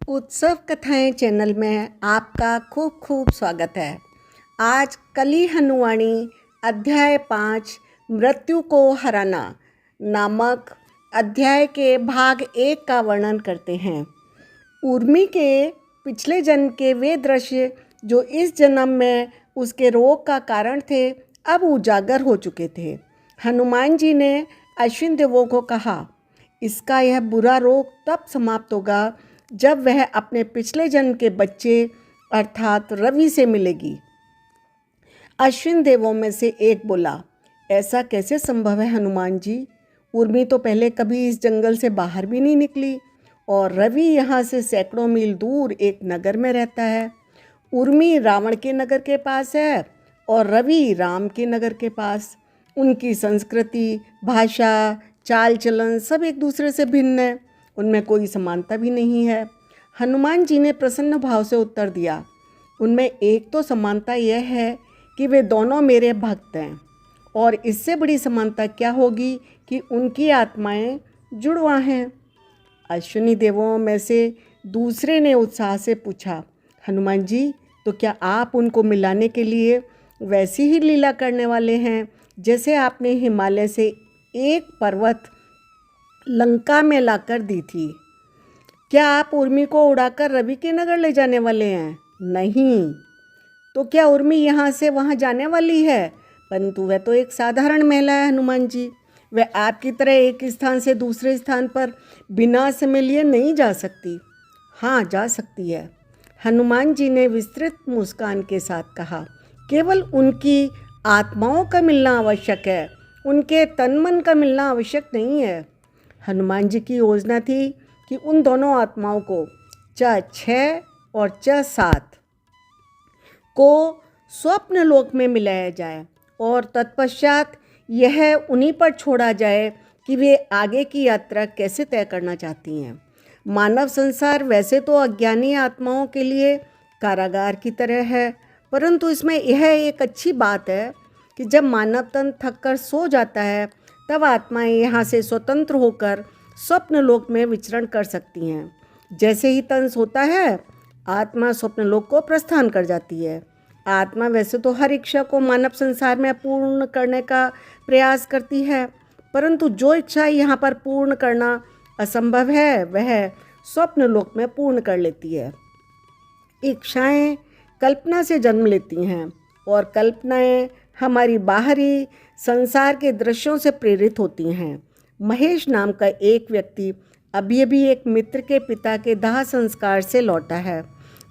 उत्सव कथाएं चैनल में आपका खूब खूब स्वागत है। आज कली हनुवाणी अध्याय 5 मृत्यु को हराना नामक अध्याय के भाग 1 का वर्णन करते हैं। उर्मी के पिछले जन्म के वे दृश्य जो इस जन्म में उसके रोग का कारण थे अब उजागर हो चुके थे। हनुमान जी ने अश्विन देवों को कहा, इसका यह बुरा रोग तब समाप्त होगा जब वह अपने पिछले जन्म के बच्चे अर्थात रवि से मिलेगी। अश्विन देवों में से एक बोला, ऐसा कैसे संभव है हनुमान जी? उर्मी तो पहले कभी इस जंगल से बाहर भी नहीं निकली और रवि यहाँ से सैकड़ों मील दूर एक नगर में रहता है। उर्मी रावण के नगर के पास है और रवि राम के नगर के पास। उनकी संस्कृति, भाषा, चाल चलन सब एक दूसरे से भिन्न है, उनमें कोई समानता भी नहीं है। हनुमान जी ने प्रसन्न भाव से उत्तर दिया, उनमें एक तो समानता यह है कि वे दोनों मेरे भक्त हैं, और इससे बड़ी समानता क्या होगी कि उनकी आत्माएं जुड़वा हैं। अश्विनी देवों में से दूसरे ने उत्साह से पूछा, हनुमान जी, तो क्या आप उनको मिलाने के लिए वैसी ही लीला करने वाले हैं जैसे आपने हिमालय से एक पर्वत लंका में लाकर दी थी? क्या आप उर्मी को उड़ाकर रवि के नगर ले जाने वाले हैं? नहीं। तो क्या उर्मी यहाँ से वहाँ जाने वाली है? परंतु वह तो एक साधारण महिला है हनुमान जी, वह आपकी तरह एक स्थान से दूसरे स्थान पर बिना समय लिए नहीं जा सकती। हाँ, जा सकती है, हनुमान जी ने विस्तृत मुस्कान के साथ कहा। केवल उनकी आत्माओं का मिलना आवश्यक है, उनके तन मन का मिलना आवश्यक नहीं है। हनुमान जी की योजना थी कि उन दोनों आत्माओं को च6 और च7 को स्वप्न लोक में मिलाया जाए और तत्पश्चात यह उन्हीं पर छोड़ा जाए कि वे आगे की यात्रा कैसे तय करना चाहती हैं। मानव संसार वैसे तो अज्ञानी आत्माओं के लिए कारागार की तरह है, परंतु इसमें यह एक अच्छी बात है कि जब मानव तन थक कर सो जाता है तब आत्माएं यहाँ से स्वतंत्र होकर स्वप्न लोक में विचरण कर सकती हैं। जैसे ही तन सोता है आत्मा स्वप्न लोक को प्रस्थान कर जाती है। आत्मा वैसे तो हर इच्छा को मानव संसार में पूर्ण करने का प्रयास करती है, परंतु जो इच्छा यहाँ पर पूर्ण करना असंभव है वह स्वप्न लोक में पूर्ण कर लेती है। इच्छाएं कल्पना से जन्म लेती हैं और कल्पनाएं हमारी बाहरी संसार के दृश्यों से प्रेरित होती हैं। महेश नाम का एक व्यक्ति अभी एक मित्र के पिता के दाह संस्कार से लौटा है,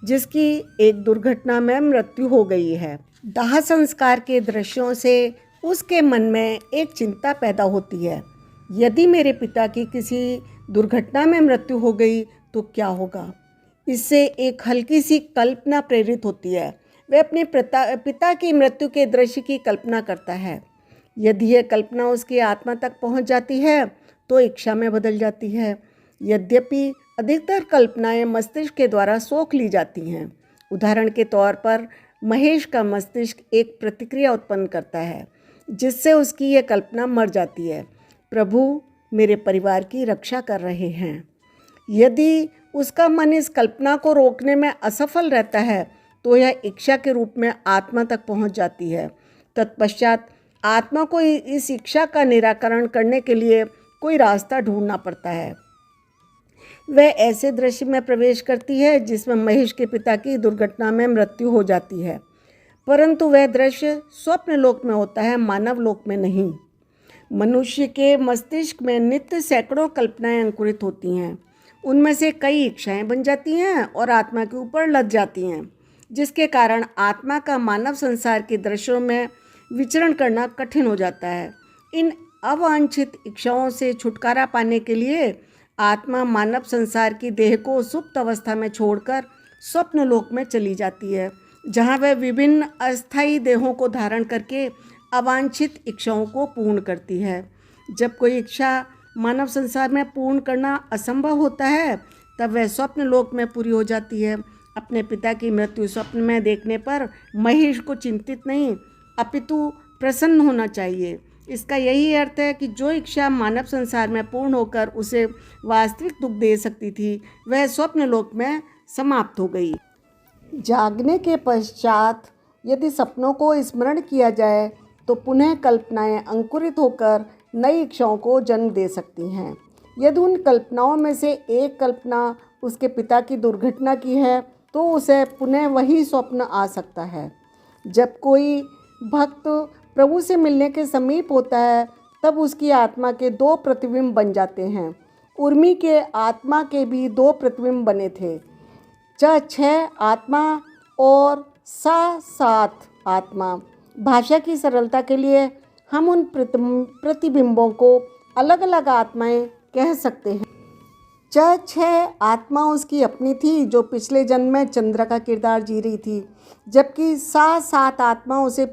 जिसकी एक दुर्घटना में मृत्यु हो गई है। दाह संस्कार के दृश्यों से उसके मन में एक चिंता पैदा होती है, यदि मेरे पिता की किसी दुर्घटना में मृत्यु हो गई तो क्या होगा। इससे एक हल्की सी कल्पना प्रेरित होती है। वह अपने पिता की मृत्यु के दृश्य की कल्पना करता है। यदि यह कल्पना उसकी आत्मा तक पहुंच जाती है तो इच्छा में बदल जाती है। यद्यपि अधिकतर कल्पनाएं मस्तिष्क के द्वारा सोख ली जाती हैं। उदाहरण के तौर पर महेश का मस्तिष्क एक प्रतिक्रिया उत्पन्न करता है जिससे उसकी यह कल्पना मर जाती है, प्रभु मेरे परिवार की रक्षा कर रहे हैं। यदि उसका मन इस कल्पना को रोकने में असफल रहता है तो यह इच्छा के रूप में आत्मा तक पहुंच जाती है। तत्पश्चात आत्मा को इस इच्छा का निराकरण करने के लिए कोई रास्ता ढूंढना पड़ता है। वह ऐसे दृश्य में प्रवेश करती है जिसमें महेश के पिता की दुर्घटना में मृत्यु हो जाती है, परंतु वह दृश्य स्वप्न लोक में होता है, मानव लोक में नहीं। मनुष्य के मस्तिष्क में नित्य सैकड़ों कल्पनाएं अंकुरित होती हैं। उनमें से कई इच्छाएं बन जाती हैं और आत्मा के ऊपर लद जाती हैं, जिसके कारण आत्मा का मानव संसार के दृश्यों में विचरण करना कठिन हो जाता है। इन अवांछित इच्छाओं से छुटकारा पाने के लिए आत्मा मानव संसार की देह को सुप्त अवस्था में छोड़कर स्वप्न लोक में चली जाती है, जहाँ वह विभिन्न अस्थायी देहों को धारण करके अवांछित इच्छाओं को पूर्ण करती है। जब कोई इच्छा मानव संसार में पूर्ण करना असंभव होता है तब वह स्वप्न लोक में पूरी हो जाती है। अपने पिता की मृत्यु स्वप्न में देखने पर महेश को चिंतित नहीं अपितु प्रसन्न होना चाहिए। इसका यही अर्थ है कि जो इच्छा मानव संसार में पूर्ण होकर उसे वास्तविक दुख दे सकती थी, वह स्वप्न लोक में समाप्त हो गई। जागने के पश्चात यदि सपनों को स्मरण किया जाए तो पुनः कल्पनाएं अंकुरित होकर नई इच्छाओं को जन्म दे सकती हैं। यदि उन कल्पनाओं में से एक कल्पना उसके पिता की दुर्घटना की है तो उसे पुनः वही स्वप्न आ सकता है। जब कोई भक्त प्रभु से मिलने के समीप होता है तब उसकी आत्मा के 2 प्रतिबिंब बन जाते हैं। उर्मी के आत्मा के भी 2 प्रतिबिंब बने थे, 6 आत्मा और 7 आत्मा। भाषा की सरलता के लिए हम उन प्रतिबिंबों को अलग अलग आत्माएं कह सकते हैं। 6 आत्मा उसकी अपनी थी जो पिछले जन्म में चंद्र का किरदार जी रही थी, जबकि 7 आत्मा उसे